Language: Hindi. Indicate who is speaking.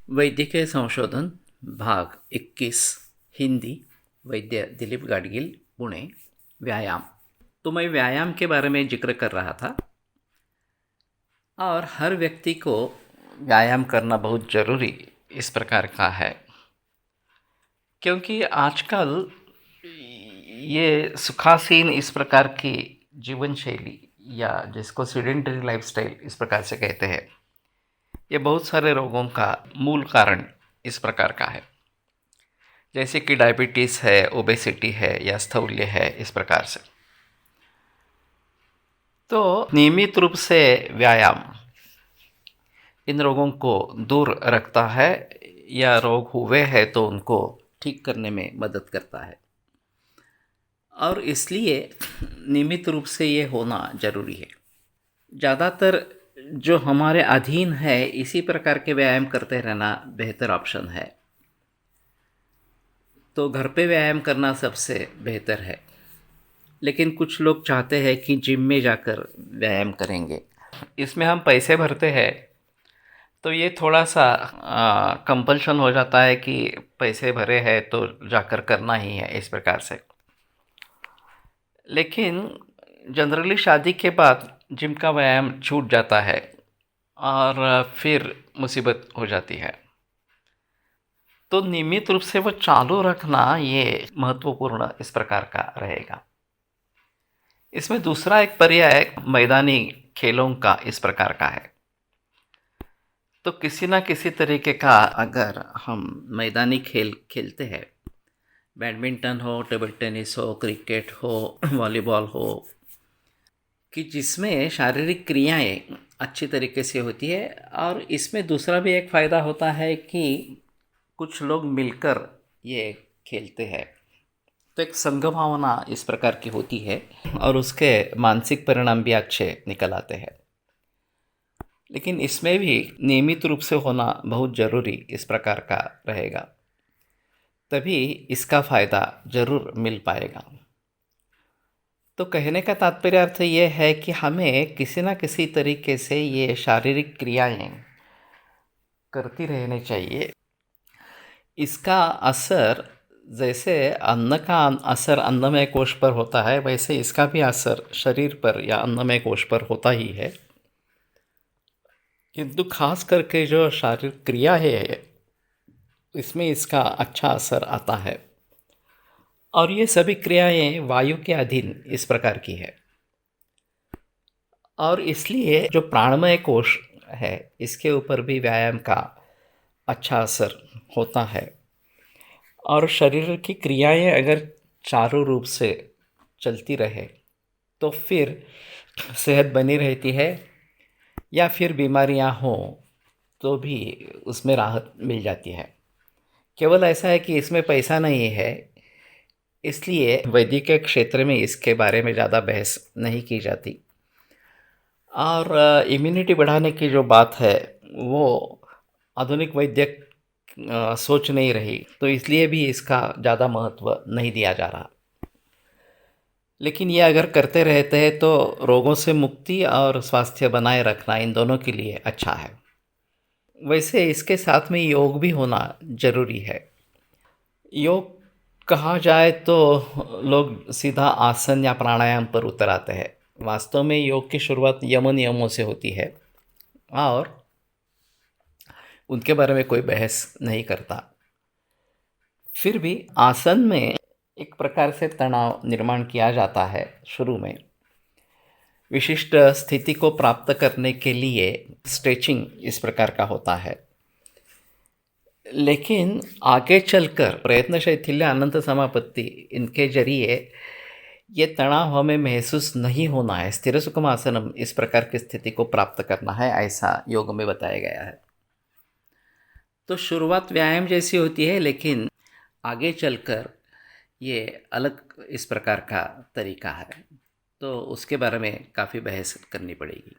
Speaker 1: वैद्यकीय संशोधन भाग 21 हिंदी वैद्य दिलीप गाडगिल पुणे व्यायाम। तो मैं व्यायाम के बारे में जिक्र कर रहा था और हर व्यक्ति को व्यायाम करना बहुत ज़रूरी इस प्रकार का है, क्योंकि आजकल ये सुखासीन इस प्रकार की जीवन शैली या जिसको सीडेंटरी लाइफस्टाइल इस प्रकार से कहते हैं, ये बहुत सारे रोगों का मूल कारण इस प्रकार का है, जैसे कि डायबिटीज़ है, ओबेसिटी है या स्थौल्य है। इस प्रकार से तो नियमित रूप से व्यायाम इन रोगों को दूर रखता है या रोग हुए हैं तो उनको ठीक करने में मदद करता है, और इसलिए नियमित रूप से ये होना ज़रूरी है। ज़्यादातर जो हमारे अधीन है इसी प्रकार के व्यायाम करते रहना बेहतर ऑप्शन है। तो घर पे व्यायाम करना सबसे बेहतर है, लेकिन कुछ लोग चाहते हैं कि जिम में जाकर व्यायाम करेंगे। इसमें हम पैसे भरते हैं तो ये थोड़ा सा कंपल्शन हो जाता है कि पैसे भरे हैं तो जाकर करना ही है इस प्रकार से। लेकिन जनरली शादी के बाद जिम का व्यायाम छूट जाता है और फिर मुसीबत हो जाती है। तो नियमित रूप से वो चालू रखना ये महत्वपूर्ण इस प्रकार का रहेगा। इसमें दूसरा एक पर्याय मैदानी खेलों का इस प्रकार का है। तो किसी ना किसी तरीके का अगर हम मैदानी खेल खेलते हैं, बैडमिंटन हो, टेबल टेनिस हो, क्रिकेट हो, वॉलीबॉल हो, कि जिसमें शारीरिक क्रियाएं अच्छी तरीके से होती है, और इसमें दूसरा भी एक फ़ायदा होता है कि कुछ लोग मिलकर ये खेलते हैं तो एक संघ भावना इस प्रकार की होती है और उसके मानसिक परिणाम भी अच्छे निकल आते हैं। लेकिन इसमें भी नियमित रूप से होना बहुत ज़रूरी इस प्रकार का रहेगा, तभी इसका फ़ायदा ज़रूर मिल पाएगा। तो कहने का तात्पर्य अर्थ ये है कि हमें किसी न किसी तरीके से ये शारीरिक क्रियाएं करती रहनी चाहिए। इसका असर जैसे अन्न का असर अन्नमय कोश पर होता है, वैसे इसका भी असर शरीर पर या अन्नमय कोश पर होता ही है। किंतु खास करके जो शारीरिक क्रिया है इसमें इसका अच्छा असर आता है, और ये सभी क्रियाएं वायु के अधीन इस प्रकार की है, और इसलिए जो प्राणमय कोश है इसके ऊपर भी व्यायाम का अच्छा असर होता है। और शरीर की क्रियाएं अगर चारों रूप से चलती रहे तो फिर सेहत बनी रहती है, या फिर बीमारियां हों तो भी उसमें राहत मिल जाती है। केवल ऐसा है कि इसमें पैसा नहीं है, इसलिए वैद्यकीय क्षेत्र में इसके बारे में ज़्यादा बहस नहीं की जाती। और इम्यूनिटी बढ़ाने की जो बात है वो आधुनिक वैद्य सोच नहीं रही, तो इसलिए भी इसका ज़्यादा महत्व नहीं दिया जा रहा। लेकिन ये अगर करते रहते हैं तो रोगों से मुक्ति और स्वास्थ्य बनाए रखना इन दोनों के लिए अच्छा है। वैसे इसके साथ में योग भी होना ज़रूरी है। योग कहा जाए तो लोग सीधा आसन या प्राणायाम पर उतर आते हैं। वास्तव में योग की शुरुआत यम नियमों से होती है और उनके बारे में कोई बहस नहीं करता। फिर भी आसन में एक प्रकार से तनाव निर्माण किया जाता है शुरू में। विशिष्ट स्थिति को प्राप्त करने के लिए स्ट्रेचिंग इस प्रकार का होता है, लेकिन आगे चलकर प्रयत्न शैथिल्य अनंत समापत्ति इनके जरिए ये तनाव हमें महसूस नहीं होना है। स्थिर सुखम आसनम इस प्रकार की स्थिति को प्राप्त करना है, ऐसा योग में बताया गया है। तो शुरुआत व्यायाम जैसी होती है, लेकिन आगे चलकर ये अलग इस प्रकार का तरीका है, तो उसके बारे में काफ़ी बहस करनी पड़ेगी।